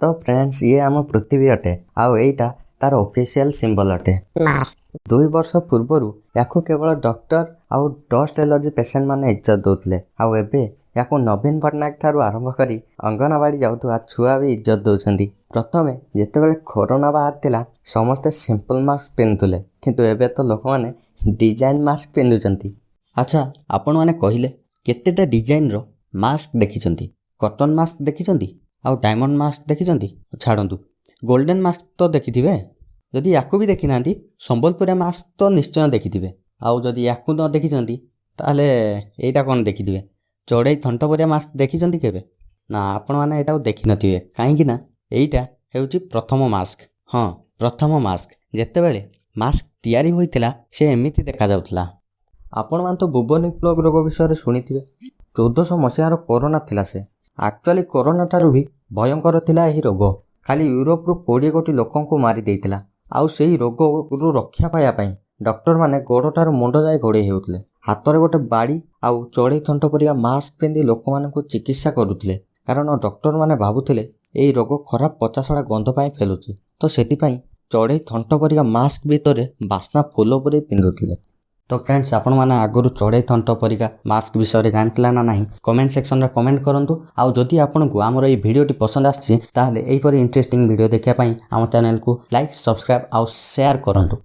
तो फ्रेंड्स ये आम पृथ्वी अटे आउ एटा तार ऑफिशियल सिंबल अटे। 2 वर्ष पूर्वर या केवल डॉक्टर आउ डस्ट एलर्जी पेशेंट माने इज्जत दौले आउ एबे या नवीन पट्टनायक ठारू आरंभ करी अंगनवाड़ी जाऊा छुआ भी इज्जत दौरान। प्रथमे जितेबाला कोरोना बाहर थिला समस्ते सिंपल मास्क पिंधुले किंतु एबे तो लोक मैंने डिजाइन मास्क पिंधुचंती। अच्छा आपण मैंने कहले केतेटा डिजाइन रो मास्क देखिचंती? कॉटन मास्क देखिचंती आउ डायमंड मास्क देखिचंती? छाड़ू गोल्डन मास्क तो देखिथिबे। जदि याकू भी देखी नांती संबलपुरिया मास्क तो निश्चय देखिथिबे। आउ जदि याकू न देखिचंती ताहले एटा कोन देखिथिबे? चढ़ई थंटपरिया मास्क देखिचंती केबे? ना आपण माने एटा देखि नथिबे काहेकि ना एइटा हेउची प्रथम मास्क। हाँ प्रथम मास्क जेतेबेले मास्क तैयारी होइतिला से एमिति देखा जाउतला। आपण मान तो बुबोनिक प्लग रोग विषय शुणिथिबे। 1400 मसीहार कोरोना थिला से एक्चुअली कोरोना ठारू भी भयंकर थिला एही रोग। खाली यूरोप रु 20 कोटी लोकन को मारी देइतिला। आउ सेही रोग रु रक्षा पाया पई डॉक्टर माने गोड़ ठारू मुंड जाय घोड़े हेउतले। हाथ में गोटे बाड़ी आउ चढ़ई थंट परिया मास्क पिंधि लोक मानकु चिकित्सा करुथिले कारण डॉक्टर माने भाबुथिले एही रोग खराब पचासड़ा गंध पाई फेलुची तो सेतिपाई चढ़ई थंट परिया मास्क भितर बास्ना फूल परी पिंधुथिले। तो फ्रेंड्स आपण माने आगरु चढ़ई थंट परिका मास्क विषय जानथिला ना नाही कमेंट सेक्शन रे कमेंट करंतु। आउ जदि आपनकु हमर एही वीडियोटी पसंद आछि ताहले एही परी इंटरेस्टिंग वीडियो देखिया पई हम चैनल को लाइक सब्सक्राइब आउ शेयर करंतु।